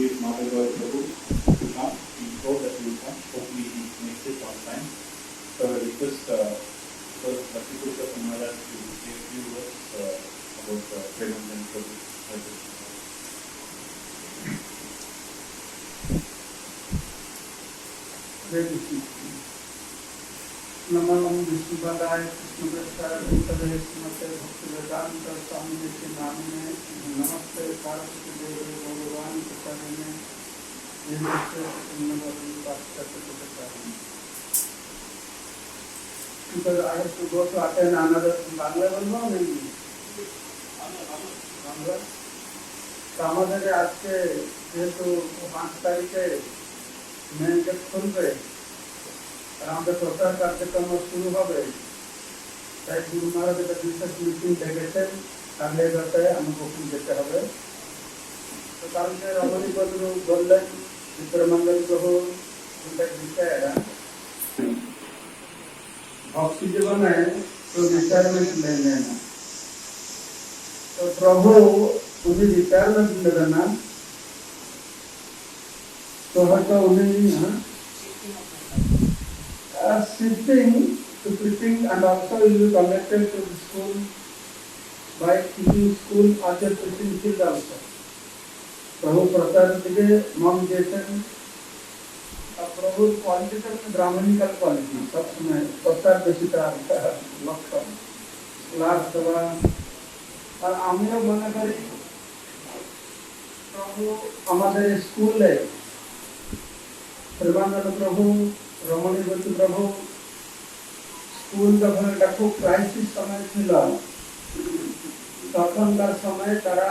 with Madhagoy Prabhu to come. We hope that he will come. Hopefully he makes it on time. So I request Bhakti Purusha Maharaj to say a few words about Premanand Prabhu. नमो विष्णुपदाय कृष्णप्रसाद भक्तवे श्रीमते भक्तिवेदांत स्वामी के नामिने नमस्ते सारस्वती देवी भगवान प्रसादिने नमस्ते पुण्यवती पाश्चात्य because I have to go to attend another Bangla বলবো নাকি বাংলা আমাদের আজকে যেহেতু 5 তারিখে মেন গেট খুলবে আর আমাদের প্রচার কার্যক্রম শুরু হবে তাই গুরু মহারাজ একটা বিশেষ মিটিং ডেকেছেন তাহলে এটাতে আমাকে ওখানে যেতে হবে তো কালকে রমণী বন্ধু বললেন বিক্রমঙ্গল প্রভু বিষয়েরা भक्ति जीवन है तो रिटायरमेंट ले लेना तो प्रभु उन्हें रिटायरमेंट ले लेना तो हटा उन्हें shifting to preaching and also will be connected to the school by teaching school as a preaching field also. प्रभु प्रचार के मन जैसे प्रभु पॉलिटिकल ब्राह्मणिकल क्वालिटी सब समय प्रचार बेसी लक्ष्य क्लास सभा और आमिও মনে করি প্রভু আমাদের স্কুলে প্রেমানন্দ প্রভু রমণীবতী প্রভু স্কুল যখন একটা খুব ক্রাইসিস সময় ছিল তখনকার সময় তারা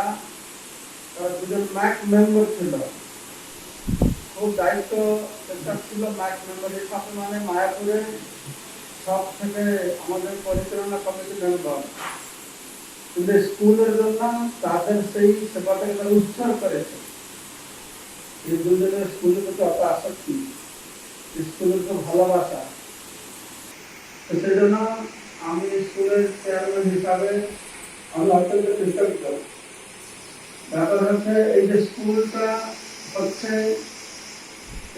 দুজন ম্যাক মেম্বার ছিল খুব দায়িত্ব একটা ছিল ম্যাক মেম্বারের সাথে মানে মায়াপুরে সব থেকে আমাদের পরিচালনা কমিটি মেম্বার কিন্তু স্কুলের জন্য তাদের সেই সেবাটাকে তারা উৎসর্গ করেছে এই দুজনের স্কুলের প্রতি অত আসক্তি স্কুলের তো ভালোবাসা তো সেই জন্য আমি স্কুলের চেয়ারম্যান হিসাবে আমি অত্যন্ত কৃতজ্ঞ ব্যাপার হচ্ছে এই যে স্কুলটা হচ্ছে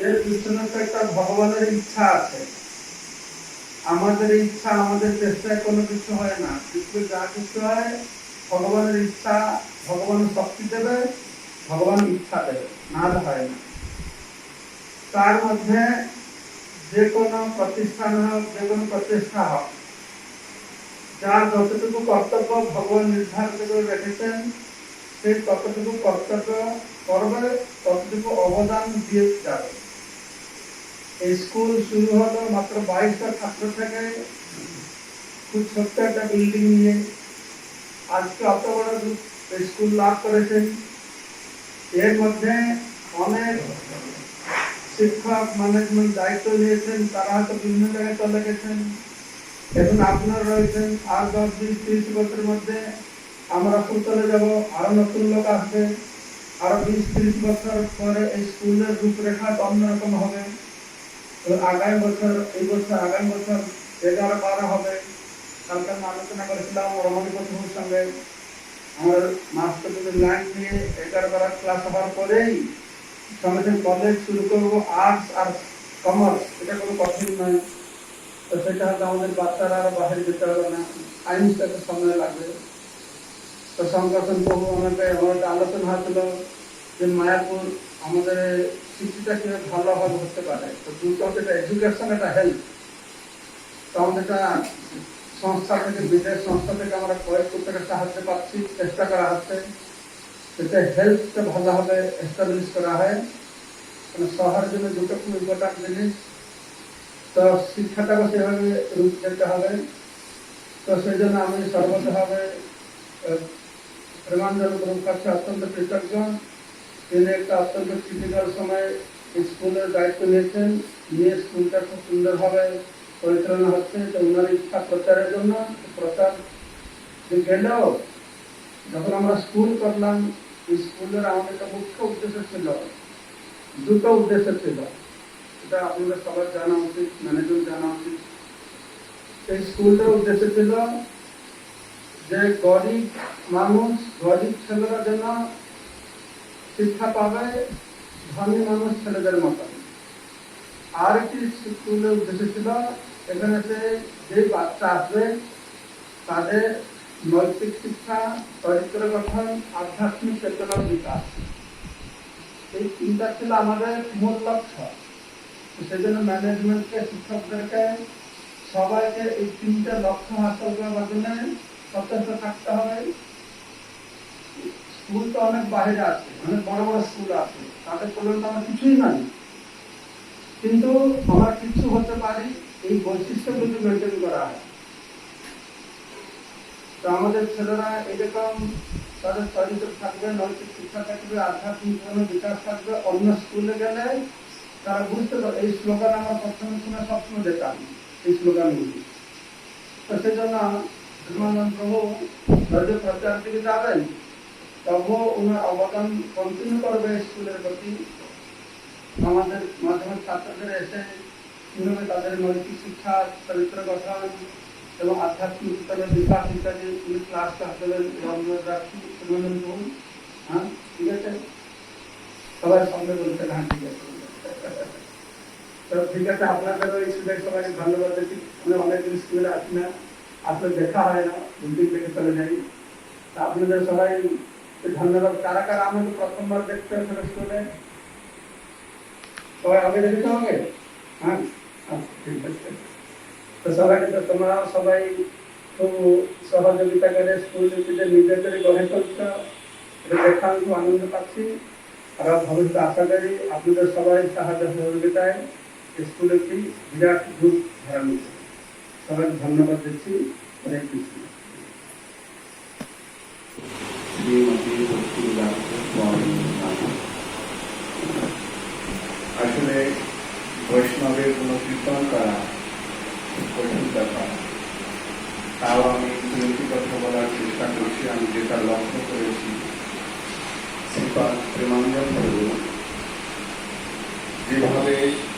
এর পিছনে তো একটা ভগবানের ইচ্ছা আছে আমাদের ইচ্ছা আমাদের চেষ্টায় কোনো কিছু হয় না কিন্তু যা কিছু হয় ভগবানের ইচ্ছা ভগবান শক্তি দেবে ভগবান ইচ্ছা দেবে না হয় না তার মধ্যে যে কোনো প্রতিষ্ঠান হোক যে কোনো প্রচেষ্টা হোক যার যতটুকু কর্তব্য ভগবান নির্ধারিত করে রেখেছেন সেই ততটুকু কর্তব্য করবে ততটুকু অবদান দিয়ে যাবে এই স্কুল শুরু হলো মাত্র 22টা ছাত্র থেকে খুব ছোট্ট একটা বিল্ডিং নিয়ে আজকে অত বড় স্কুল লাভ করেছেন এর মধ্যে অনেক শিক্ষক ম্যানেজমেন্ট দায়িত্ব নিয়েছেন তারা হয়তো বিভিন্ন জায়গায় চলে গেছেন এখন আপনারা রয়েছেন আর 10-20-30 বছরের মধ্যে আমরা খুব চলে যাব আরো নতুন লোক আসবে আরো 20-30 বছর পরে এই স্কুলের রূপরেখা অন্যরকম হবে আগামী বছর এই বছর আগামী বছর 11-12 হবে কালকে আমি আলোচনা করেছিলাম রমণীপতির সঙ্গে আমার মাস্টারদের লাইন নিয়ে 11-12 ক্লাস হওয়ার পরেই সঙ্গে কলেজ শুরু করবো আর্টস আর কমার্স এটা কোনো কঠিন নয় তো সেটা হয়তো আমাদের বাচ্চারা আরো বাইরে যেতে হবে না সায়েন্সটাতে সময় লাগবে তো সংগঠন প্রভু আমাদের আলোচনা হয়েছিল যে মায়াপুর আমাদের শিক্ষিতা কিভাবে ভালোভাবে হতে পারে তো দুটো একটা এডুকেশন একটা হেলথ তো আমাদের একটা সংস্থা থেকে বিদেশ সংস্থা থেকে আমরা কয়েক কোটি টাকা সাহায্য পাচ্ছি চেষ্টা করা হচ্ছে যাতে হেলথটা ভালোভাবে এস্টাবলিশ করা হয় মানে শহরের জন্য দুটো খুব ইম্পর্টেন্ট জিনিস তো শিক্ষাটাকে সেভাবে রূপ দিতে হবে তো সেই জন্য আমি সর্বতভাবে প্রেমানন্দ প্রভুর কাছে অত্যন্ত কৃতজ্ঞ তিনি একটা অত্যন্ত ক্রিটিক্যাল সময় স্কুলের দায়িত্ব নিয়েছেন নিয়ে স্কুলটা খুব সুন্দরভাবে পরিচালনা হচ্ছে তো ওনার ইচ্ছা প্রচারের জন্য প্রচার গেলেও যখন আমরা স্কুল করলাম স্কুলের আমাদের একটা মুখ্য উদ্দেশ্য ছিল দুটো উদ্দেশ্য ছিল এটা আপনাদের সবার জানা উচিত ম্যানেজমেন্ট জানা উচিত এই স্কুলটার উদ্দেশ্য ছিল যে গরিব মানুষ গরিব ছেলেরা যেন শিক্ষা পাবে ধনী মানুষ ছেলেদের মতন। আর একটি স্কুলের উদ্দেশ্য ছিল এখানে যে বাচ্চা আসবে তাদের নৈতিক শিক্ষা, চরিত্র গঠন, আধ্যাত্মিক চেতনার বিকাশ, এই তিনটা ছিল আমাদের মূল লক্ষ্য। সেজন্য ম্যানেজমেন্টকে, শিক্ষকদেরকে সবাইকে এই তিনটা লক্ষ্য হাসিল করার জন্য সচেষ্ট থাকতে হবে। স্কুল তো অনেক বাইরে আছে, অনেক বড় বড় স্কুল আছে, তাদের পর্যন্ত আমার কিছুই নাই, কিন্তু আমরা কিছু হতে পারি এই বৈশিষ্ট্যগুলি মেনটেন করা হয়। তো আমাদের ছেলেরা এরকম তাদের চরিত্র থাকবে, নৈতিক শিক্ষা থাকবে, আধ্যাত্মিক বিকাশ থাকবে। অন্য স্কুলে গেলে তারা বুঝতে পারে। এই স্লোগান আমার প্রথমে শুনে সবসময় যেতাম, এই স্লোগানগুলি। তো সেই জন্য প্রেমানন্দ প্রভু যদি প্রচার দিকে যাবেন, তবুও ওনার অবদান কন্টিনিউ করবে স্কুলের প্রতি। আমাদের মাধ্যমিক ছাত্রদের এসে কিভাবে তাদের নৈতিক শিক্ষা, চরিত্র গঠন এবং আধ্যাত্মিক বিকাশ ইত্যাদি ক্লাসটা দেবেন। রাখছি প্রেমানন্দ প্রভু। হ্যাঁ, ঠিক আছে, সবাই সঙ্গে বলছেন। হ্যাঁ, ঠিক আছে। তো ঠিক আছে, আপনাদের ওই স্কুলের সবাইকে ধন্যবাদ দিচ্ছি। আমি অনেকদিন স্কুলে আসি না, আসলে দেখা হয় না, দুদিন থেকে চলে যাই। তা আপনাদের সবাই ধন্যবাদ। কারা কারা আমাকে প্রথমবার দেখতে হবে স্কুলে? সবাই আগে দেখতে হবে? হ্যাঁ, ঠিক আছে। তো সবাইকে, তো তোমরা সবাই খুব সহযোগিতা করে স্কুল নিজেদের গড়ে তুলছ, এটা দেখে আমি খুব আনন্দ পাচ্ছি। আর ভবিষ্যতে আশা করি আপনাদের সবাই সাহায্য সহযোগিতায় স্কুল একটি বিরাট রূপ ধারণ করবে। সবাইকে ধন্যবাদ দিচ্ছি। হরে কৃষ্ণ। আসলে বৈষ্ণবের কোনো কীর্তন করা কঠিন ব্যাপার, তাও আমি দুটি কথা বলার চেষ্টা করছি। আমি যেটা লক্ষ্য করেছি, শ্রীপাদ প্রেমানন্দ প্রভু যেভাবে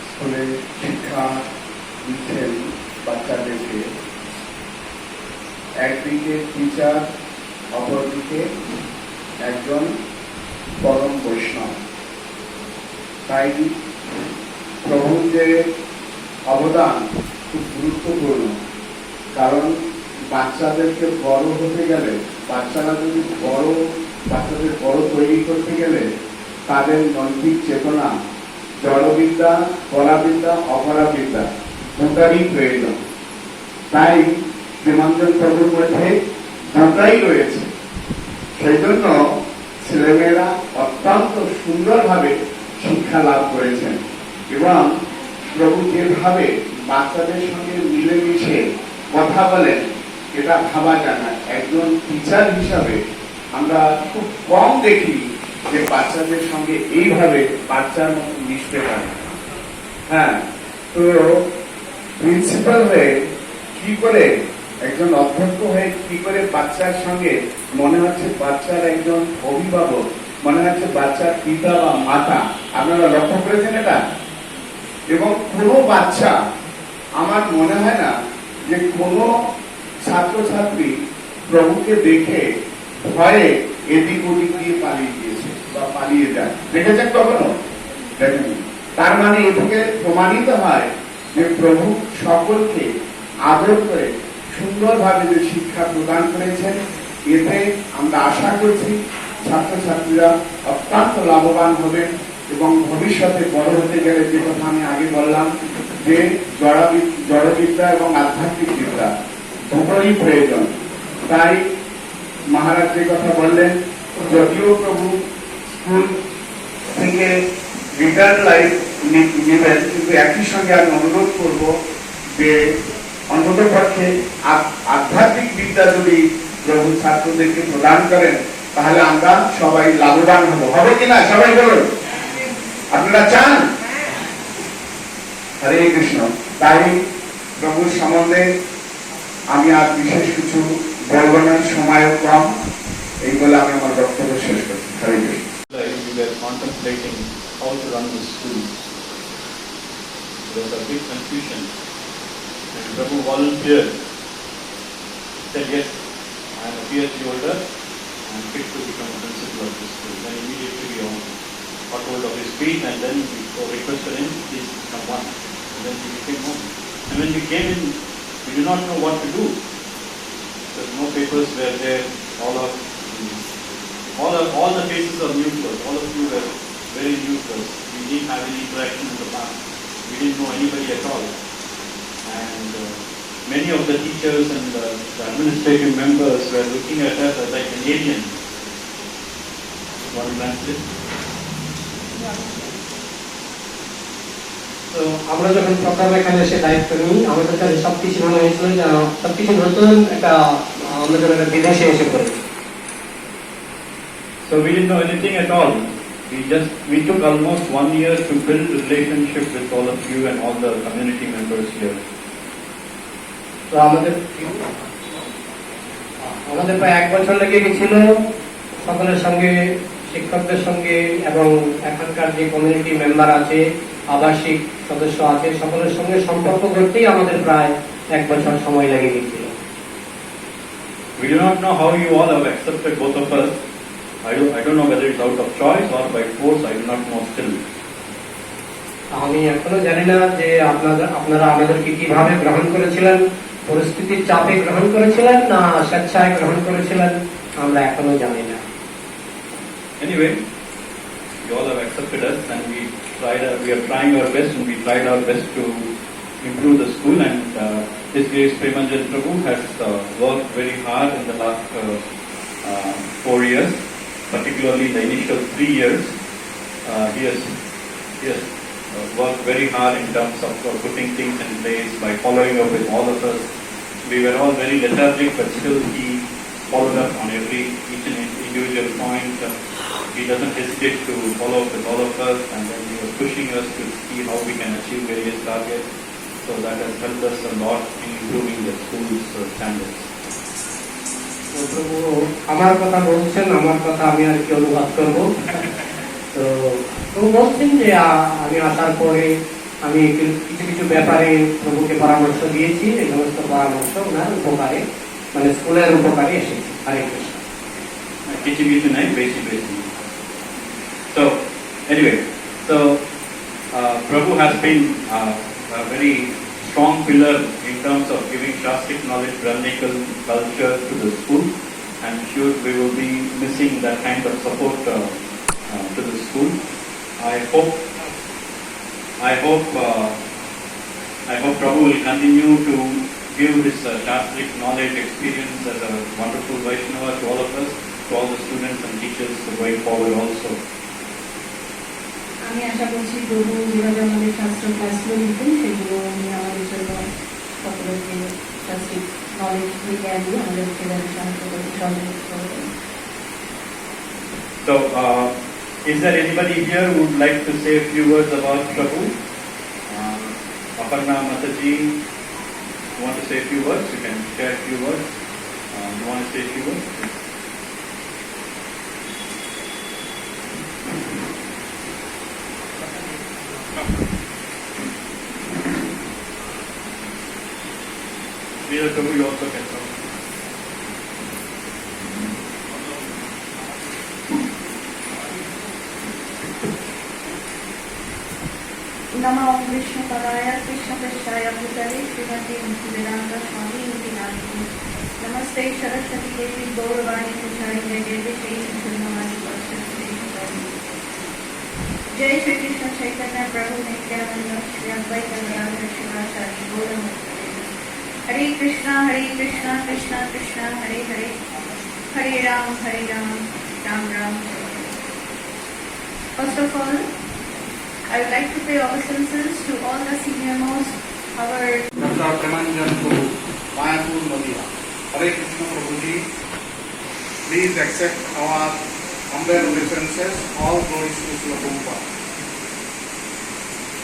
স্কুলে শিক্ষা দিচ্ছেন বাচ্চাদেরকে, একদিকে টিচার, অপরদিকে একজন পরম বৈষ্ণব। তাই প্রভুর যে অবদান খুব গুরুত্বপূর্ণ, কারণ বাচ্চাদেরকে বড় হতে গেলে, বাচ্চাদের বড় তৈরি করতে গেলে তাদের নৈতিক চেতনা, জড়বিদ্যা, পরাবিদ্যা, অপরাবিদ্যা দুটারই প্রয়োজন। তাই প্রেমানন্দ প্রভুর মধ্যে দুটাই রয়েছে। সেই জন্য ছেলেমেয়েরা অত্যন্ত সুন্দরভাবে শিক্ষা লাভ করেছেন এবং প্রভু যেভাবে বাচ্চাদের সঙ্গে মিলেমিশে কথা বলেন, এটা ভাবা যায় না। একজন টিচার হিসাবে আমরা খুব কম দেখি যে বাচ্চাদের সঙ্গে এইভাবে বাচ্চার মতো মিশতে পারে। হ্যাঁ, তো প্রিন্সিপাল হয়ে কি করে, একজন অধ্যক্ষ হয়ে কি করে বাচ্চার সঙ্গে মনে হচ্ছে বাচ্চার একজন অভিভাবক, মনে হচ্ছে বাচ্চার পিতা বা মাতা। আপনারা লক্ষ্য করেছেন এটা? এবং কোনো বাচ্চা, আমার মনে হয় না যে কোনো ছাত্রছাত্রী প্রভুকে দেখে ভয়ে এদিক ওদিক দিয়ে পালিয়ে গিয়েছে বা পালিয়ে যায়। দেখেছেন কখনো? দেখেন। তার মানে এ থেকে প্রমাণিত হয় যে প্রভু সকলকে আদর করে সুন্দরভাবে যে শিক্ষা প্রদান করেছেন, এতে আমরা আশা করছি ছাত্রছাত্রীরা অত্যন্ত লাভবান হবেন এবং ভবিষ্যতে বড় হতে গেলে, যে কথা আমি আগে বললাম, যে জড়বিদ্যা এবং আধ্যাত্মিক বিদ্যা দুটোই প্রয়োজন। তাই মহারাজ যে কথা বললেন, যদিও প্রভু স্কুল থেকে রিটার্ন লাইফ নেবেন, কিন্তু একই সঙ্গে আমি অনুরোধ করব যে অন্তত পক্ষে আধ্যাত্মিক বিদ্যা যদি প্রভু ছাত্রদেরকে প্রদান করেন, তাহলে আমরা সবাই লাভবান হব। হবে কিনা সবাই বলুন? আপনারা চান? হরে কৃষ্ণ। তাই প্রভুর সম্বন্ধে আমি আর বিশেষ কিছু বলব না, সময়ও কম। এই বলে আমি আমার বক্তব্য শেষ করছি। হরে Krishna. We were contemplating how to run the school. There was a big confusion. And Prabhu volunteered. He said, yes, I am a PhD holder. I am fit to become a principal of this school. Then immediately we all got hold of his feet, and then we requested him, please come one. And then he came home. And when we came in, we did not know what to do. Because no papers were there. All the faces are new to us. All of you were very new to us. We didn't have any interaction in the past. We didn't know anybody at all. And many of the teachers and the administrative members were looking at us as like an alien. Want to translate? তো আমরা যখন প্রথম এখানে এসে দায়িত্ব নিই, আমাদের কাছে সবকিছু মনে হয়েছিল যে সবকিছু নতুন একটা, আমরা যেন একটা বিদেশে এসে পড়ি। So we didn't know anything at all. We took almost 1 year to build relationship with all of you and all the community members here. তো আমাদের প্রায় 1 বছর লেগে গেছিল সকলের সঙ্গে, শিক্ষকদের সঙ্গে এবং এখানকার যে কমিউনিটি মেম্বার আছে, আবাসিক সদস্য আছে, সকলের সঙ্গে সম্পর্ক করতেই আমাদের প্রায় 1 বছর সময় লেগে গেছিল। We do not know how you all have accepted both of us. I don't know whether it's out of choice or by force. I do not know still. আমি এখনো জানি না যে আপনারা আমাদেরকে কিভাবে গ্রহণ করেছিলেন, পরিস্থিতির চাপে গ্রহণ করেছিলেন না স্বেচ্ছায় গ্রহণ করেছিলেন, আমরা এখনো জানি না। Anyway, you all have accepted us, and we are trying our best, and we tried our best to improve the school. And His Grace Premanjan Prabhu has worked very hard in the last 4 years, particularly the initial 3 years. He has worked very hard in terms of putting things in place by following up with all of us. We were all very lethargic, but still he followed up on each and individual point. He doesn't hesitate to follow up with all of us, and then he was pushing us to see how we can achieve various targets. So that has helped us a lot in improving the school's standards. তো প্রভু আমার কথা বলছেন, আমার কথা আমি আর কি অনুবাদ করব। তো প্রভু বলছেন যে আমি আসার পরে আমি কিছু কিছু ব্যাপারে প্রভুকে পরামর্শ দিয়েছি, এই সমস্ত পরামর্শ ওনার উপকারে, মানে স্কুলের উপকারে এসেছে। হরে Krishna. So anyway, Prabhu has been a very strong pillar in terms of giving Shastric knowledge, Brahminical culture to the school. I'm sure we will be missing that kind of support to the school. I hope Prabhu will continue to give his Shastric knowledge, experience as a wonderful Vaishnava to all of us, to all the students and teachers going forward also. আমি আশা করছি প্রভু যেভাবে আমাদের শাস্ত্র ক্লাসগুলো নিতেন সেগুলো উনি আমাদের জন্য সকলকে শাস্ত্রিক নলেজ জ্ঞান দিয়ে আমাদেরকে সাহায্য করতে সহযোগিতা করবেন। So, is there anybody here who would like to say a few words about Prabhu? Aparna Mataji, you want to say a few words? You can share a few words. You want to say a few words? Neither Prabhu, you also can come. नमो कृष्ण पदाय कृष्ण पृष्ठाय भूतले श्रीमती भक्तिवेदांत स्वामी इति नामिने नमस्ते सरस्वती देवी गौरवाणी प्रचारिणे देवी श्री कृष्णमानि वत्सले जय श्री कृष्ण चैतन्य प्रभु नित्यानंद श्री अद्वैत गदाधर शिवाचार्य गौरभक्त हरे Krishna Krishna Krishna Hare Hare Hare Ram Ram Ram. First of all, I would like to pay obeisances to all the senior most, our Dr. Premanjan Prabhu, Mayapur, Nadia. Hare Krishna Prabhuji, please accept our humble obeisances, all glories to Srila Prabhupada.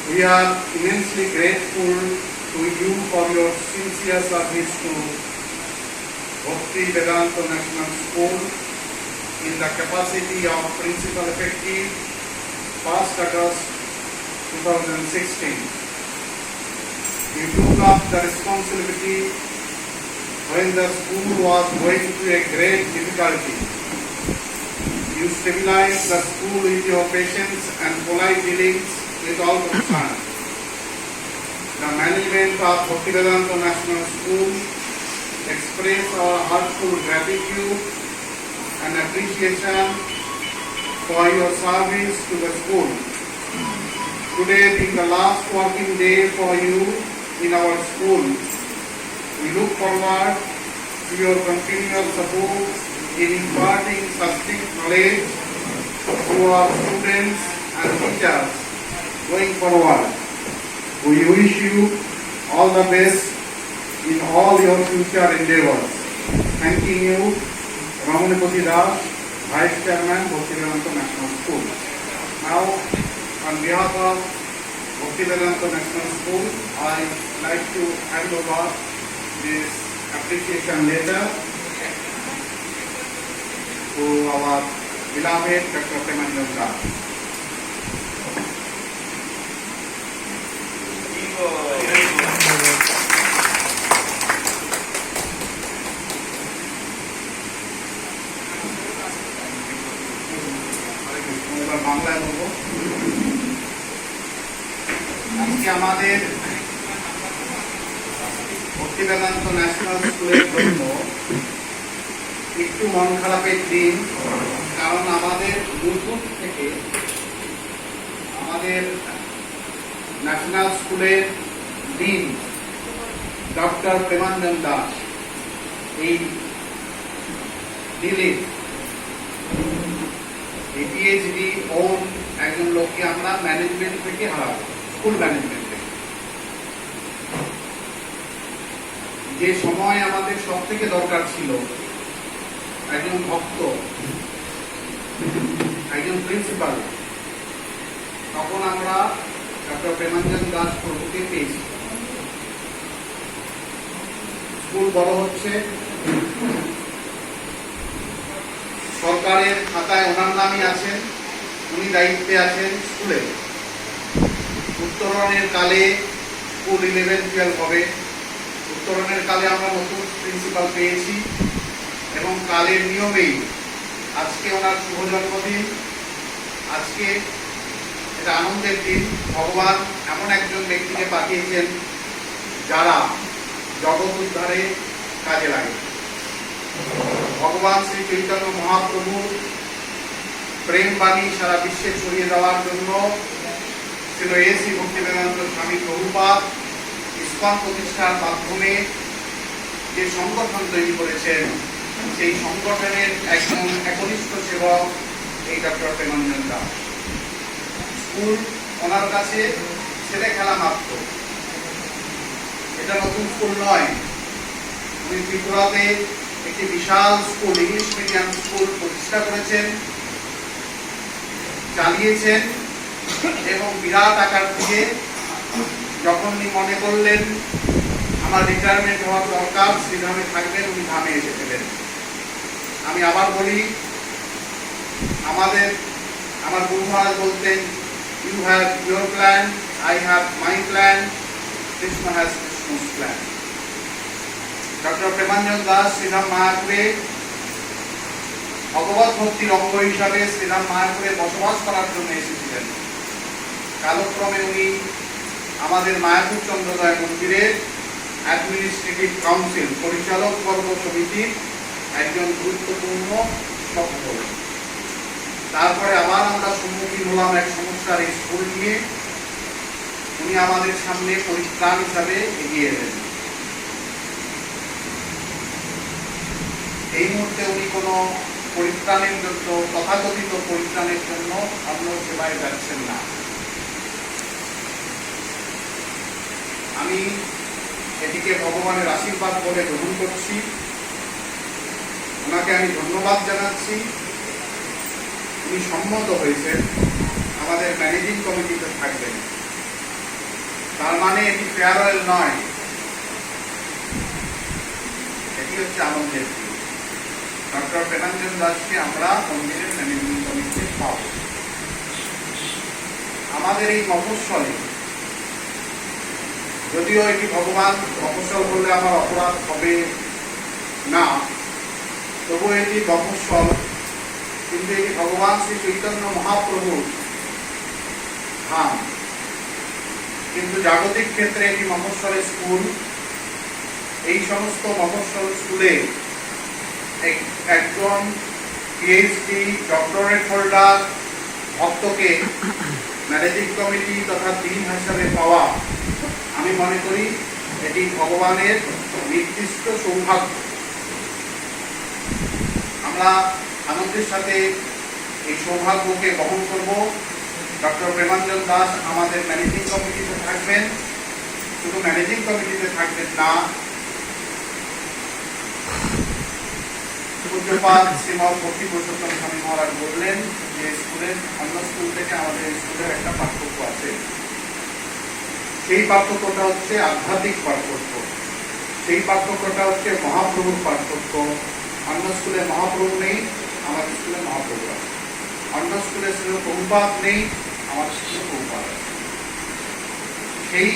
We are immensely grateful to you for your sincere service to Bhakti Vedanta National School in the capacity of Principal Effective 1st August 2016. We took up the responsibility when the school was going through a great difficulty. You stabilize the school with your patience and polite dealings with all concerned. The management of Bhaktivedanta National School express our heartfelt gratitude and appreciation for your service to the school. Today being the last working day for you in our school, we look forward to your continual support in imparting sustained knowledge to our students and teachers going forward. We wish you all the best in all your future endeavors. Thanking you, Ramanipati Das, Vice Chairman, Bhaktivedanta National School. Now, on behalf of Bhaktivedanta National School, I like to hand over this appreciation letter to our beloved Dr. Premanjan Das. এবার বাংলায় বলবো। আজকে আমাদের Bhaktivedanta national স্কুলের জন্য একটু মন খারাপের দিন, কারণ আমাদের দুপুর থেকে আমাদের ন্যাশনাল স্কুলের ডিন ডক্টর প্রেমানন্দ দাস, এই দিল্লির এই পিএইচডি ওন একজন লোককে আমরা ম্যানেজমেন্ট থেকে হারাবো, স্কুল ম্যানেজমেন্ট থেকে। যে সময় আমাদের সব থেকে দরকার ছিল একজন ভক্ত, একজন প্রিন্সিপাল, তখন আমরা ডক্টর প্রেমানন্দ দাস প্রভুকে পেয়েছি। স্কুল বড় হচ্ছে, সরকারের খাতায় ওনার নামই আছেন, উনি দায়িত্বে আছেন স্কুলে। উত্তরণের কালে স্কুল 11-12 হবে। উত্তরণের কালে আমরা নতুন প্রিন্সিপাল পেয়েছি এবং কালের নিয়মেই আজকে ওনার শুভ জন্মদিন। আজকে এটা আনন্দের দিন। ভগবান এমন একজন ব্যক্তিকে পাঠিয়েছেন যারা জগৎ উদ্ধারে কাজে লাগে। ভগবান শ্রী চৈতন্য মহাপ্রভুর প্রেম বাণী সারা বিশ্বে ছড়িয়ে দেওয়ার জন্য ছিল শ্রী ভক্তিবেদান্ত স্বামী প্রভুপাদ ইসকন প্রতিষ্ঠার মাধ্যমে যে সংগঠন তৈরি করেছেন, সেই সংগঠনের একজন একনিষ্ঠ সেবক এই ডক্টর প্রেমানন্দ দাস। স্কুল ওনার কাছে ছেলে খেলা মাত্র। এটা নতুন স্কুল নয়। উনি ত্রিপুরাতে একটি বিশাল স্কুল, ইংলিশ মিডিয়াম স্কুল প্রতিষ্ঠা করেছেন, চালিয়েছেন এবং বিরাট আকার দিয়ে যখন উনি মনে করলেন আমার রিটায়ারমেন্ট হওয়ার দরকার, শ্রীধামে থাকবেন, উনি ধামে এসেছিলেন। আমি আবার বলি, আমার গুরু মহারাজ বলতেন, you have your plan, I have my plan, Krishna has Krishna's plan. Doctor Premananda Das Sridham মায়াপুরে ভগবত ভক্তির অঙ্গ হিসাবে শ্রীধাম মায়াপুরে বসবাস করার জন্য এসেছিলেন। কালক্রমে উনি আমাদের মায়াপুর চন্দ্রদয় মন্দিরের অ্যাডমিনিস্ট্রেটিভ কাউন্সিল, পরিচালক বর্গ সমিতির একজন গুরুত্বপূর্ণ সভ্য। তারপরে আবার আমরা সম্মুখীন হলাম এক সমস্যার, এই স্কুল নিয়ে। উনি আমাদের সামনে পরিত্রাণ হিসাবে এগিয়ে এলেন। এই মুহূর্তে উনি কোনো পরিত্রাণের জন্য, তথাকথিত পরিত্রাণের জন্য অন্য সেবায় যাচ্ছেন না। আমি এটিকে ভগবানের আশীর্বাদ বলে গ্রহণ করছি। ওনাকে আমি ধন্যবাদ জানাচ্ছি। উনি সম্মত হয়েছেন আমাদের ম্যানেজিং কমিটিতে থাকবেন। তার মানে এটি ফেয়ারওয়েল নয়, এটি হচ্ছে আনন্দের দিন। ডক্টর প্রেমানন্দ দাসকে আমরা মন্দিরের ম্যানেজিং কমিটিতে পাব। আমাদের এই মফস্বলে, যদিও এটি ভগবান মফস্বল বললে আমার অপরাধ হবে না, তবু এটি মফস্বল। কিন্তু এটি ভগবান শ্রী চৈতন্য মহাপ্রভুর ধাম। কিন্তু জাগতিক ক্ষেত্রে এটি মফস্বলের স্কুল। এই সমস্ত মফস্বল স্কুলে একজন পিএইচডি ডক্টরেট হোল্ডার ভক্তকে ম্যানেজিং কমিটি তথা ডিন হিসাবে পাওয়া, আমি মনে করি এটি ভগবানের নির্দিষ্ট সৌভাগ্য। আমরা আনন্দের সাথে এই সৌভাগ্যকে বহন করব। ডক্টর প্রেমাঞ্জন দাস আমাদের ম্যানেজিং কমিটিতে থাকবেন। শুধু ম্যানেজিং কমিটিতে থাকবেন না, পূজ্যপাদ শ্রীমৎ ভক্তি পুরুষোত্তম স্বামী মহারাজ বললেন যে স্কুলের অন্য স্কুল থেকে আমাদের স্কুলের একটা পার্থক্য আছে। সেই পার্থক্যটা হচ্ছে আধ্যাত্মিক পার্থক্য, সেই পার্থক্যটা হচ্ছে মহাপ্রভুর পার্থক্য। অন্য স্কুলে মহাপ্রভু নেই, আমাদের স্কুলে মহাপ্রভু আছে। অন্য স্কুলে ছিল প্রভুপাত নেই, আমাদের স্কুলে প্রভুপাত আছে। সেই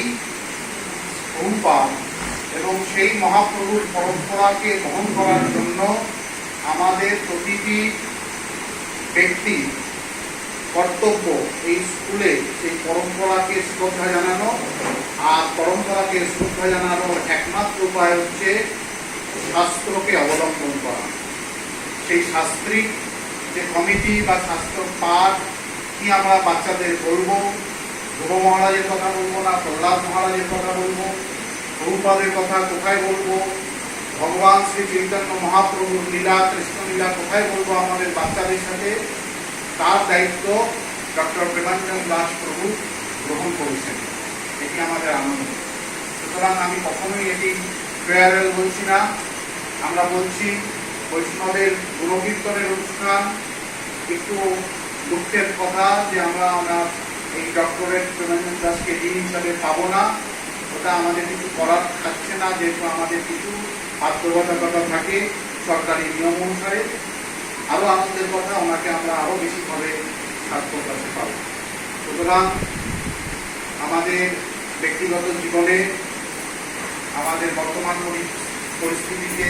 প্রভুপাত এবং সেই মহাপ্রভুর পরম্পরাকে বহন করার জন্য আমাদের প্রতিটি ব্যক্তি কর্তব্য এই স্কুলে সেই পরম্পরাকে শ্রদ্ধা জানানো। আর পরম্পরাকে শ্রদ্ধা জানানোর একমাত্র উপায় হচ্ছে শাস্ত্রকে অবলম্বন করা। সেই শাস্ত্রিক যে কমিটি বা শাস্ত্র পাঠ কি আমরা বাচ্চাদের বলবো, ধ্রুব মহারাজের কথা বলবো না প্রহ্লাদ মহারাজের কথা বলবো, প্রভুপাদের কথা কোথায় বলবো, ভগবান শ্রী চৈতন্য মহাপ্রভুর লীলা কৃষ্ণলীলা কোথায় বলবো আমাদের বাচ্চাদের সাথে, তার দায়িত্ব ডক্টর প্রেমাঞ্জন দাস প্রভু গ্রহণ করেছেন। এটি আমাদের আনন্দ। সুতরাং আমি কখনোই এটি ফেয়ারওয়েল বলছি না, আমরা বলছি বৈষ্ণবের গুণকীর্তনের অনুষ্ঠান। একটু দুঃখের কথা যে আমরা এই ডক্টরেট প্রেমাঞ্জন দাসকে ডিন হিসাবে পাবো না, ওটা আমাদের কিছু করার থাকছে না, যেহেতু আমাদের কিছু আত্মবাধকতা থাকে সরকারি নিয়ম অনুসারে। আরো আনন্দের কথা, ওনাকে আমরা আরো বেশিভাবে ছাত্র কাছে পাবো। সুতরাং আমাদের ব্যক্তিগত জীবনে আমাদের বর্তমান পরিস্থিতিতে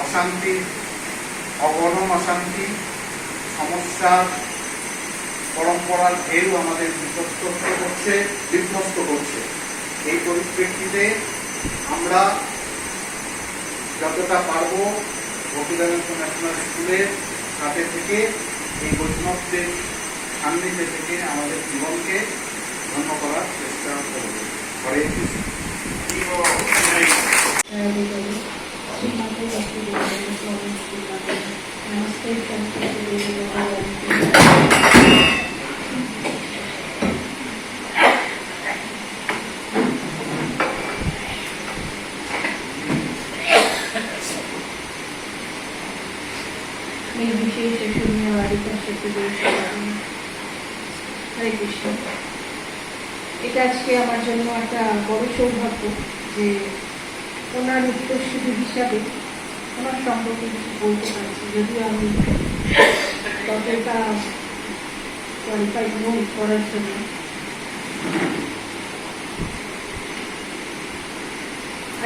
অশান্তি, অগণন অশান্তি, সমস্যা, পরম্পরার ঢেউ আমাদের বিধ্বস্ত করছে। এই পরিপ্রেক্ষিতে আমরা যতটা পারবো ভক্তিদান ইন্টারন্যাশনাল স্কুলের সাথে থেকে এই বৈষ্ণবদের সান্নিধ্যে থেকে আমাদের জীবনকে ধন্য করার চেষ্টা করব। হরে কৃষ্ণ। হরে কৃষ্ণ। এটা আজকে আমার জন্য একটা বড় সৌভাগ্য যে ওনার উত্তরসূরি হিসাবে ওনার সম্পর্কে কিছু বলতে পারছি, যদিও আমি ততটা কোয়ালিফাইড নই করার জন্য।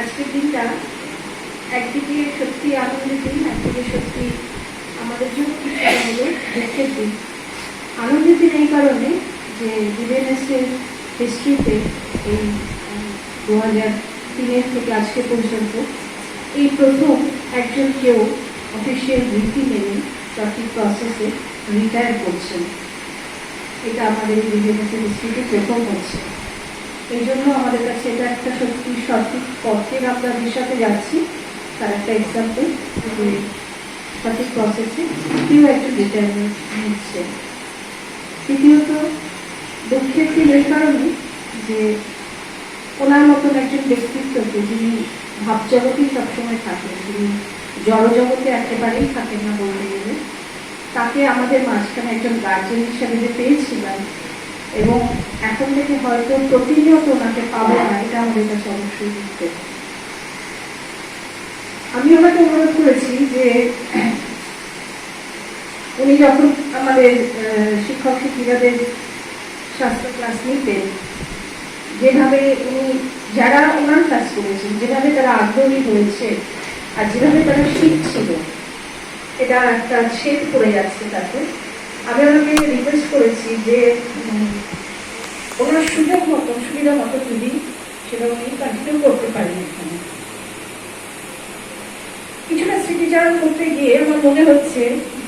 আজকের দিনটা একদিকে সত্যি আনন্দের দিন, একদিকে সত্যি আমাদের জন্য কিছুটা হলো দুঃখের দিন। আনন্দের দিন এই কারণে যে বিবিএনএসের হিস্ট্রিতে এই 2003 থেকে আজকে পর্যন্ত এই প্রথম একজন কেউ অফিসিয়াল রীতি মেনে সঠিক প্রসেসে রিটায়ার করছেন। এটা আমাদের এই বিবিএনএসের হিস্ট্রিতে প্রথম হচ্ছে। এই জন্য আমাদের কাছে এটা একটা সত্যি সঠিক পথে আমরা যে সাথে যাচ্ছি তার একটা এক্সাম্পল, যে সঠিক প্রসেসে কেউ একজন রিটায়ারমেন্ট নিচ্ছে। তৃতীয়ত দুঃখের দিন এই কারণে যে ওনার মতন একজন ব্যক্তিত্বকে, যিনি ভাবজগতেই সবসময় থাকেন, যিনি জড়জগতে একেবারেই থাকেন না বলতে গেলে, তাকে আমাদের মাঝখানে একজন গার্জেন হিসাবে যে পেয়েছিলাম এবং এখন থেকে হয়তো প্রতিনিয়ত ওনাকে পাবো না, এটা আমাদের কাছে অবশ্যই দুঃখের। আমি ওনাকে অনুরোধ করেছি যে উনি যখন আমাদের শিক্ষক শিক্ষিকাদের শাস্ত্র ক্লাস নিতেন, যেভাবে উনি যারা ওনার ক্লাস করেছেন, যেভাবে তারা আগ্রহী হয়েছে আর যেভাবে তারা শিখছিল, এটা একটা শেড পড়ে যাচ্ছে তাতে। আমি ওনাকে রিকোয়েস্ট করেছি যে ওনার সুবিধা মতো যদি সেটা উনি কন্টিনিউ করতে পারেন এখানে। কিছুটা স্মৃতিচারণ করতে গিয়ে আমার মনে হচ্ছে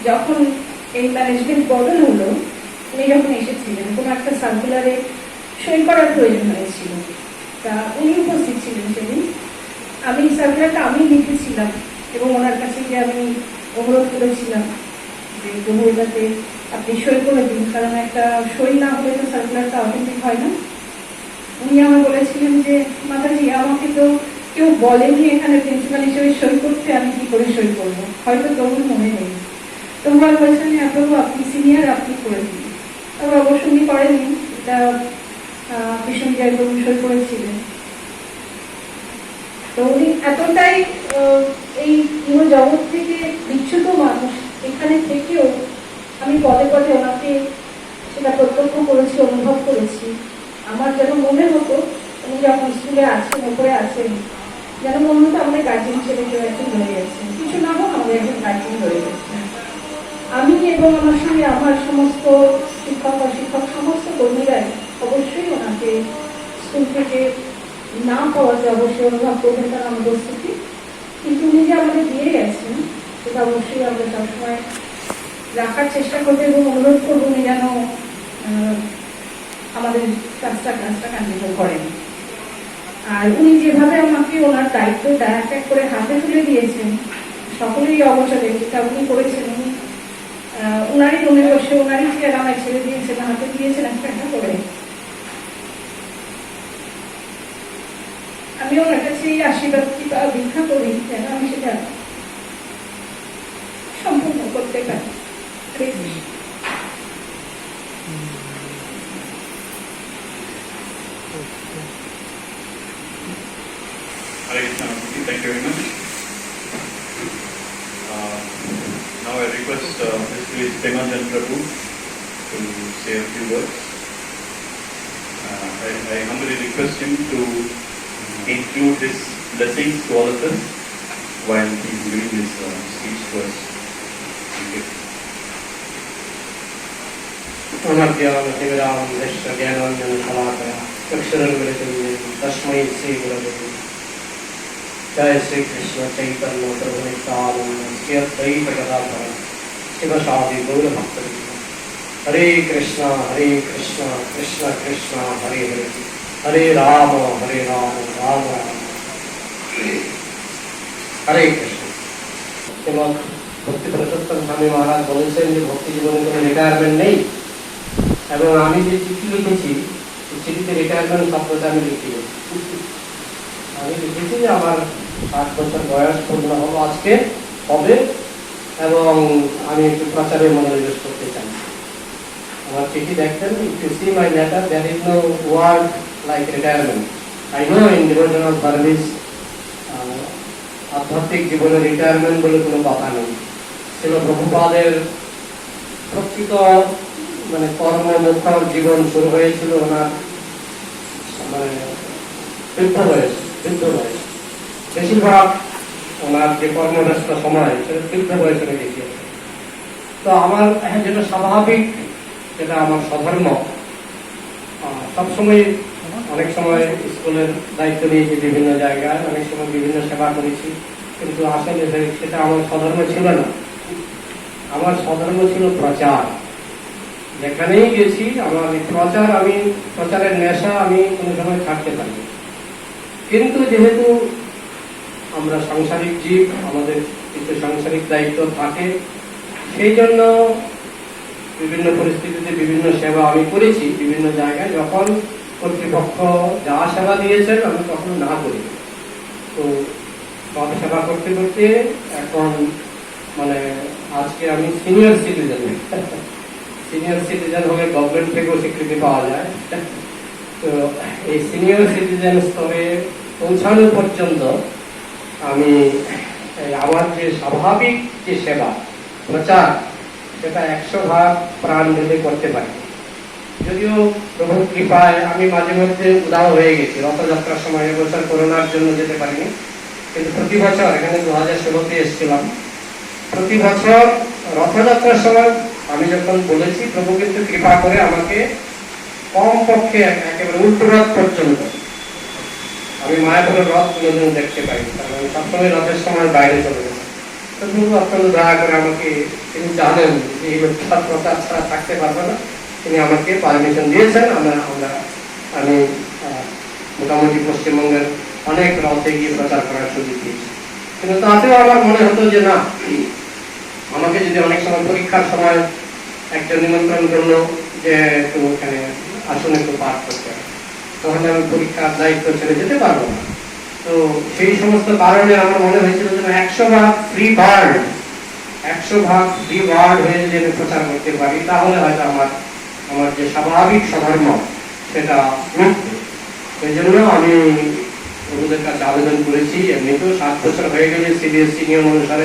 যখন এই ম্যানেজমেন্ট বদল হলো, উনি যখন এসেছিলেন কোনো একটা সার্কুলারে সই করার প্রয়োজন হয়েছিল, তা উনি উপস্থিত ছিলেন সেদিন। আমি সার্কুলারটা আমি লিখেছিলাম এবং ওনার কাছে গিয়ে আমি অনুরোধ করেছিলাম যে প্রভু এটাতে আপনি সই করে দিন, কারণ একটা সই না হলে তো সার্কুলারটা অথেন্টিক হয় না। উনি আমার বলেছিলেন যে মাতাজি, আমাকে তো কেউ বলেনি এখানে প্রিন্সিপাল হিসেবে সই করতে, আমি কি করে সই করবো, হয়তো তবু মনে নেই। তো উনি বলছেন প্রভু আপনি সিনিয়র, আপনি করে দিন। তবে অবশ্য উনি করেননি, এটা বিশ্ববিদ্যালয় প্রভু সই করেছিলেন। তো উনি এতটাই এই জগৎ থেকে বিচ্যুত মানুষ, এখানে থেকেও আমি পদে পদে ওনাকে সেটা প্রত্যক্ষ করেছি, অনুভব করেছি। আমার যেন মনে হতো উনি যখন স্কুলে আছেন, উপরে আছেন, যেন মনে হতো আমাদের গার্জেন হিসেবে কেউ একজন রয়ে গেছে, কিছু না হোক আমাদের একজন গার্জেন রয়ে গেছে। আমি এবং আমার সঙ্গে আমার সমস্ত শিক্ষক অশিক্ষক সমস্ত কর্মীরাই অবশ্যই ওনাকে স্কুল থেকে না পাওয়াতে অবশ্যই অনুভব করবেন তার অনুপস্থিতি, কিন্তু উনি যে আমাদের দিয়ে গেছেন সেটা অবশ্যই আমরা সবসময় রাখার চেষ্টা করবো এবং অনুরোধ করবো উনি যেন আমাদের কাজটা কন্টিনিউ করেন। আর উনি যেভাবে আমাকে ওনার দায়িত্বটা এক এক করে হাতে তুলে দিয়েছেন, সকলেই অবসরে যেটা উনি করেছেন, উনি ওনারই রুমে বসে ওনারই চেয়ার আমায় ছেড়ে দিয়েছেন, হাতে দিয়েছেন একটা একটা করে। আমি ওনার কাছে এই আশীর্বাদটি ভিক্ষা করি যেন আমি সেটা সম্পূর্ণ করতে পারি। হরে Krishna. Hare Krishna, thank you very much. Now I request Mr. Premanjan Prabhu to say a few words. I humbly request him to include his blessings to all of us while he is giving his speech to us. Thank you. तस्मै श्री गुरवे जय श्री कृष्ण चैतन्य प्रभु नित्यानंद श्री अद्वैत गदाधर शिवसादि गौर भक्तवृंद। हरे कृष्णा कृष्ण कृष्ण हरे हरे, हरे राम राम राम हरे कृष्ण। এবং ভক্তি পুরুষোত্তম স্বামী মহারাজ বলেছেন যে ভক্তি জীবনে কোনো রিটায়ারমেন্ট নেই, এবং আমি যে চিঠি লিখেছি চিঠিতে রিটায়ারমেন্ট শব্দটা আমি লিখিনি। আমি লিখেছি যে আমার 60 বছর বয়স পূর্ণ হলো আজকে হবে, এবং আমি একটু প্রচারে মনোনিবেশ করতে চাই। আমার চিঠি দেখতেন, if you see my letter, there is no word like retirement. I know in devotional service আধ্যাত্মিক জীবনে রিটায়ারমেন্ট বলে কোনো কথা নেই। ছিল প্রভুপাদের প্রকৃত মানে কর্মমুখর জীবন শুরু হয়েছিল ওনার মানে বৃদ্ধ বয়স। বেশিরভাগ ওনার যে কর্মব্যস্ত সময় সেটা বৃদ্ধ বয়সে দেখিয়েছে। তো আমার যেটা স্বাভাবিক, যেটা আমার স্বধর্ম, সবসময় অনেক সময় স্কুলের দায়িত্ব নিয়েছি বিভিন্ন জায়গায়, অনেক সময় বিভিন্ন সেবা করেছি, কিন্তু আসলে সেটা আমার স্বধর্ম ছিল না। আমার স্বধর্ম ছিল প্রচার। যেখানেই গেছি আমার প্রচারের নেশা আমি কোনো সময় থাকতে পারি। কিন্তু যেহেতু আমরা সাংসারিক জীব, আমাদের কিছু সাংসারিক দায়িত্ব থাকে, সেই জন্য বিভিন্ন পরিস্থিতিতে বিভিন্ন সেবা আমি করেছি বিভিন্ন জায়গায়। যখন কর্তৃপক্ষ যা সেবা দিয়েছেন আমি কখনো না করি। তো সব সেবা করতে করতে এখন মানে আজকে আমি সিনিয়র সিটিজেন হলে গভর্নমেন্ট থেকেও স্বীকৃতি পাওয়া যায়। তো এই সিনিয়র সিটিজেন স্তরে পৌঁছানো পর্যন্ত আমি আমার যে স্বাভাবিক যে সেবা প্রচার সেটা 100 প্রাণ ঢেলে করতে পারি। যদিও প্রভুর কৃপায় আমি মাঝে মধ্যে উদাও হয়ে গেছি। রথযাত্রার সময় এবছর করোনার জন্য যেতে পারিনি, কিন্তু প্রতি বছর এখানে 2016-তে এসেছিলাম। প্রতি বছর রথযাত্রার সময় আমি যখন বলেছি, প্রভু কিন্তু কৃপা করে আমাকে কমপক্ষে একেবারে উল্টো রথ পর্যন্ত আমি মায়াপুরের রথ কোনোদিন দেখতে পাই, কারণ আমি সবসময় রথের সময় বাইরে চলে যাই। তো প্রভু অত্যন্ত দয়া করে আমাকে, তিনি জানেন যে এই লোকটা প্রচার ছাড়া থাকতে পারবে না, তিনি আমাকে পারমিশন দিয়েছেন। আমি মোটামুটি পশ্চিমবঙ্গের অনেক রথে গিয়ে প্রচার করার সুযোগ দিয়েছি। কিন্তু তাতেও আমার মনে হতো যে না, আমাকে যদি অনেক সময় পরীক্ষার সময় একটা নিমন্ত্রণ করলো যে একটু ওখানে আসুন একটু পাঠ করতে, তাহলে আমি পরীক্ষার দায়িত্ব ছেড়ে যেতে পারবো না। তো সেই সমস্ত কারণে আমার মনে হয়েছিল যে 100 ভাগ ফ্রি বার্ড হয়ে যদি আমি প্রচার করতে পারি, তাহলে হয়তো আমার যে স্বাভাবিক স্বধর্ম সেটা মিটবে। সেই জন্য আমি ওদের কাছে আবেদন করেছি। এমনিতেও 7 বছর হয়ে গেলে সিবিএসসি নিয়ম অনুসারে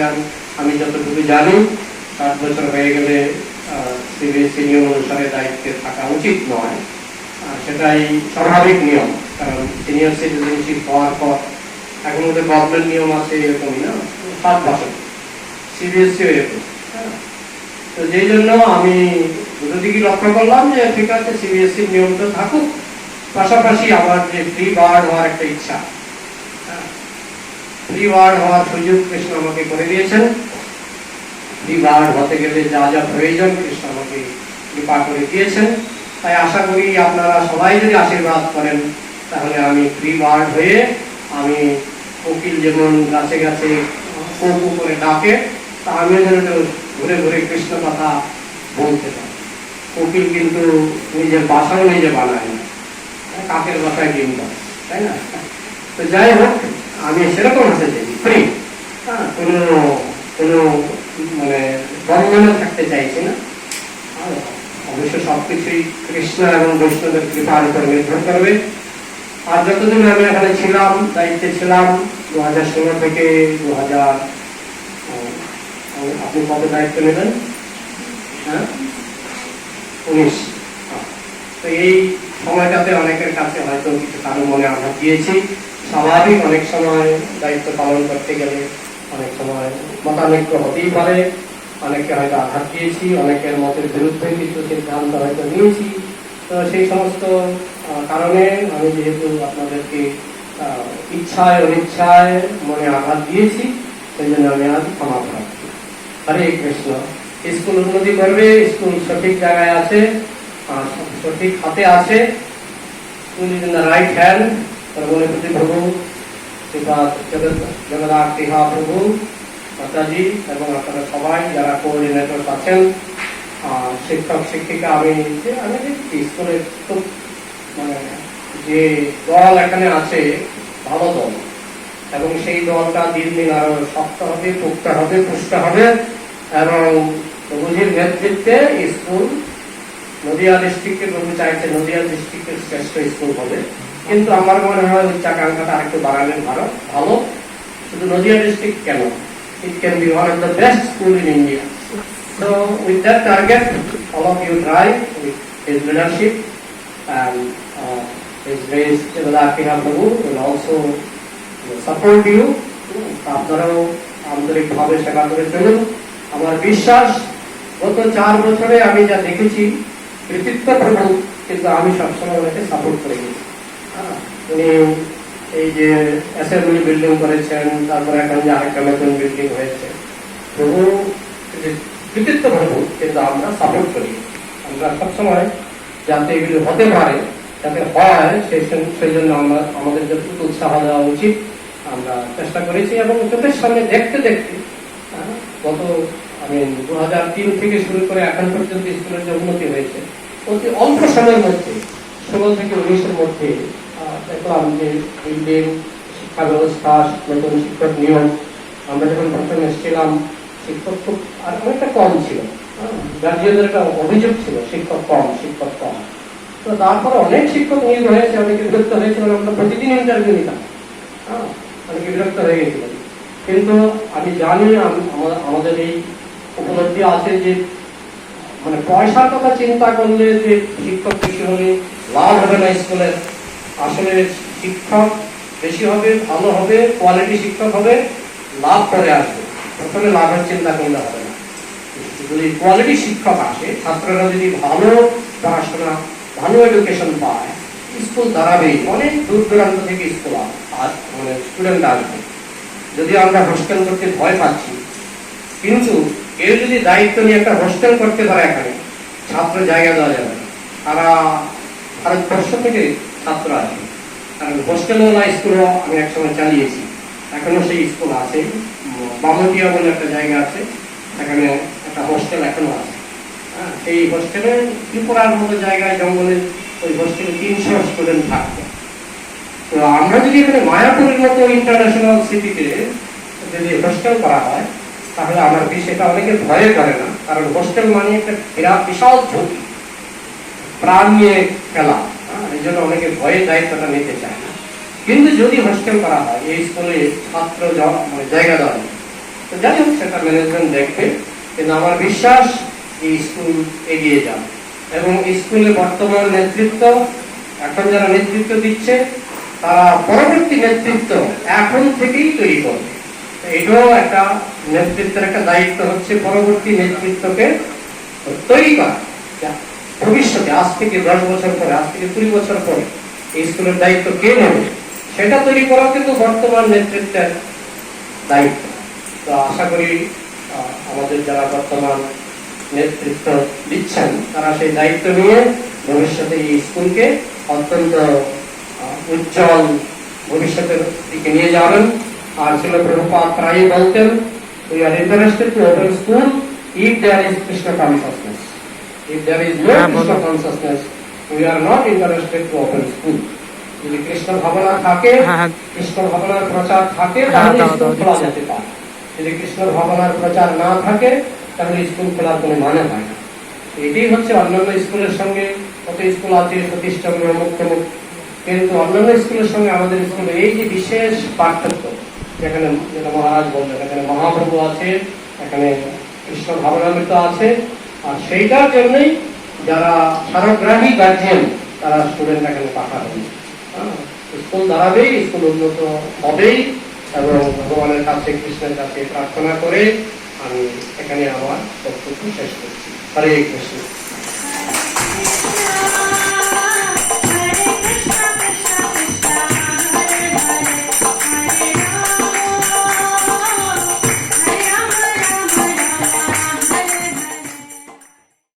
আমি যতটুকু জানি 7 বছর হয়ে গেলে সিবিএসসি নিয়ম অনুসারে দায়িত্বে থাকা উচিত নয়, সেটাই স্বাভাবিক নিয়ম। কারণ সিনিয়র সিটিজেনশিপ হওয়ার পর এখন ওদের গভর্নমেন্ট নিয়ম আছে এরকমই না, 7 বছর, সিবিএসসি এরকম। তো যেই জন্য আমি দুটো দিকে লক্ষ্য করলাম যে ঠিক আছে, সিবিএসসির নিয়মটা থাকুক, পাশাপাশি আমার যে ফ্রি বার্ড হওয়ার একটা ইচ্ছা, ফ্রি বার্ড হওয়ার সুযোগ কৃষ্ণ আমাকে করে দিয়েছেন। ফ্রি বার্ড হতে গেলে যা যা প্রয়োজন কৃষ্ণ আমাকে কৃপা করে দিয়েছেন। তাই আশা করি আপনারা সবাই যদি আশীর্বাদ করেন, তাহলে আমি ফ্রি বার্ড হয়ে, আমি কোকিল যেমন গাছে গাছে কৌকু করে ডাকে, তা আমিও যেন ঘুরে ঘুরে কৃষ্ণ কথা বলতে পারি। কোকিল কিন্তু নিজের বাসাও নিজে বানায় না, কাকের বাসায় ডিম দেয়, তাই না? তো যাই হোক, আমি সেরকম হতে চাই, ফ্রি, কোনো মানে বন্ধনে থাকতে চাইছি না। অবশ্য সবকিছুই কৃষ্ণ এবং বৈষ্ণবের কৃপার উপর নির্ভর করবে। আর যতদিন আমি এখানে ছিলাম, দায়িত্বে ছিলাম 2016 থেকে 2000, আপনি কত দায়িত্ব নেবেন? 19। তো এই সময়টাতে অনেকের কাছে হয়তো কিছু কারো মনে আঘাত দিয়েছি, স্বাভাবিক। অনেক সময় দায়িত্ব পালন করতে গেলে অনেক সময় মতানৈক্য হতেই পারে, অনেকে হয়তো আঘাত দিয়েছি, অনেকের মতের বিরুদ্ধে কিছু সিদ্ধান্ত হয়তো নিয়েছি। তো সেই সমস্ত কারণে আমি যেহেতু আপনাদেরকে ইচ্ছায় অনিচ্ছায় মনে আঘাত দিয়েছি, সেই জন্য আমি আজ ক্ষমা প্রার্থী। হরে কৃষ্ণ। স্কুল উন্নতি করবে, স্কুল সঠিক জায়গায় আছে, সঠিক হাতে আছে। School is in the right hand. সর্বনেপতি প্রভু জগন্নাথ টিহা প্রভু মাতাজি এবং আপনারা সবাই যারা কোঅর্ডিনেটর আছেন, শিক্ষক শিক্ষিকা, আমি দেখছি স্কুলের খুব মানে যে দল এখানে আছে, ভালো দল, এবং সেই দলটা দিন দিন আরো শক্ত হবে, পুষ্ট হবে এবং প্রভুজির নেতৃত্বে স্কুল নদিয়া ডিস্ট্রিক্টে, প্রভু চাইছে নদিয়া ডিস্ট্রিক্টের শ্রেষ্ঠ স্কুল হবে। কিন্তু আমার মনে হয় উচ্চাকাঙ্ক্ষাটা আরেকটু বাড়ালে ভালো। শুধু নদিয়া ডিস্ট্রিক্ট কেন, it can be one of the best school in India. So with that target, all of you try with his leadership, and his grace Jagadakiha Prabhu will also support you. আপনারাও আন্তরিকভাবে সেবা করে চলুন। আমার বিশ্বাস গত 4 বছরে আমি যা দেখেছি, কৃতিত্ব প্রভু, কিন্তু আমি সবসময় ওনাকে সাপোর্ট করে গেছি। উনি এই যে অ্যাসেম্বলি বিল্ডিং করেছেন, তারপরে এখন যে আরেকটা নতুন বিল্ডিং হয়েছে, প্রভু কৃতিত্ব প্রভু, কিন্তু আমরা সাপোর্ট করি। আমরা সবসময় যাতে এগুলো হতে পারে, যাতে হয়, সেই জন্য আমাদের যতটুকু উৎসাহ দেওয়া উচিত আমরা চেষ্টা করেছি। এবং চোখের সামনে দেখতে গত 2003 থেকে শুরু করে এখন পর্যন্ত স্কুলের যে উন্নতি হয়েছে, অতি অল্প সময়ের মধ্যে 16 থেকে 19-এর মধ্যে দেখলাম যে বিল্ডিং, শিক্ষা ব্যবস্থা, নতুন শিক্ষক নিয়ম। আমরা যখন প্রথমে এসেছিলাম, শিক্ষক খুব আর অনেকটা কম ছিল, গার্জিয়ানদের একটা অভিযোগ ছিল শিক্ষক কম। তো তারপরে অনেক শিক্ষক নিয়োগ হয়েছে, অনেকে বিরক্ত হয়েছিলেন, আমরা প্রতিদিন ইন্টারভিউ নিতাম, অনেকে বিরক্ত হয়ে গেছিলেন। কিন্তু আমি জানি আমাদের এই উপলব্ধি আছে যে মানে পয়সার কথা চিন্তা করলে যে শিক্ষক বেশি হলে লাভ হবে না স্কুলের। আসলে শিক্ষক বেশি হবে, ভালো হবে, কোয়ালিটি শিক্ষক হবে, লাভ করে আসবে। প্রথমে লাভের চিন্তা করলে হবে না। যদি কোয়ালিটি শিক্ষক আসে, ছাত্ররা যদি ভালো পড়াশোনা, ভালো এডুকেশন পায়, স্কুল দাঁড়াবেই। অনেক দূর দূরান্ত থেকে স্কুল মানে স্টুডেন্ট আসবে। যদি আমরা হোস্টেল করতে ভয় পাচ্ছি, কিন্তু কেউ যদি দায়িত্ব নিয়ে একটা হোস্টেল করতে পারে, এখানে ছাত্র জায়গা দেওয়া যাবে না। সারা ভারতবর্ষ থেকে ছাত্র আসবে, কারণ হোস্টেলওয়ালা স্কুলও আমি একসময় চালিয়েছি, এখনো সেই স্কুল আছে। বামটিয়া বলে একটা জায়গা আছে, সেখানে একটা হোস্টেল এখনো আছে। হ্যাঁ, সেই হোস্টেলে ত্রিপুরার মতো জায়গায় জঙ্গলে ওই হোস্টেলে 300 স্টুডেন্ট থাকবে। তো আমরা যদি এখানে মায়াপুরের মতো ইন্টারন্যাশনাল সিটিতে যদি হোস্টেল করা হয়, তাহলে আমার সেটা অনেকে ভয়ে করে না, কারণ হোস্টেল মানে একটা বিশাল ঝুঁকি, প্রাণ নিয়ে খেলা। এই জন্য অনেকে ভয়ে দায়িত্বটা নিতে চায় না। কিন্তু যদি হোস্টেল করা হয়, এই স্কুলে ছাত্র মানে জায়গা দেওয়া হয়, তো যাই হোক সেটা ম্যানেজমেন্ট দেখবে। কিন্তু আমার বিশ্বাস এই স্কুল এগিয়ে যাবে, এবং স্কুলে বর্তমান নেতৃত্ব, এখন যারা নেতৃত্ব দিচ্ছে, তারা পরবর্তী নেতৃত্ব এখন থেকেই তৈরি করবে। এটাও একটা নেতৃত্বের একটা দায়িত্ব হচ্ছে পরবর্তী নেতৃত্বকে তৈরি করা। ভবিষ্যতে আজ থেকে 10 বছর পরে, আজ থেকে 20 বছর পরে এই স্কুলের দায়িত্ব কে নেবে, সেটা তৈরি করা কিন্তু বর্তমান নেতৃত্বের দায়িত্ব। তো আশা করি আমাদের যারা বর্তমান নেতৃত্ব দিচ্ছেন, তারা সেই দায়িত্ব নিয়ে ভবিষ্যতে এই স্কুলকে অত্যন্ত উজ্জ্বল ভবিষ্যতের দিকে নিয়ে যাবেন। আর ছিল প্রভুপাদ প্রায়ই বলতেন, we are interested to open school if there is Krishna consciousness. If there is no Krishna consciousness, we are not interested to open school. যদি কৃষ্ণ ভাবনা থাকে, কৃষ্ণ ভাবনার প্রচার থাকে, তাহলে স্কুল খোলা যেতে পারে। যদি কৃষ্ণ ভাবনার প্রচার না থাকে, তাহলে স্কুল খোলার কোনো মানে হয় না। এটাই হচ্ছে অন্যান্য স্কুলের সঙ্গে, কত স্কুল আছে প্রতিষ্ঠান মুক্ত, কিন্তু অন্যান্য স্কুলের সঙ্গে আমাদের স্কুলে এই যে বিশেষ পার্থক্য, যেখানে যেটা মহারাজ বললেন, এখানে মহাপ্রভু আছে, এখানে কৃষ্ণ ভাবনামৃত আছে, আর সেইটার জন্যই যারা সারগ্রাহী গার্জিয়ান, তারা স্টুডেন্ট এখানে পাঠাবেন। স্কুল দাঁড়াবেই, স্কুল উন্নত হবেই, এবং ভগবানের কাছে, কৃষ্ণের কাছে প্রার্থনা করে আমি এখানে আমার বক্তব্য শেষ করছি। হরে কৃষ্ণ।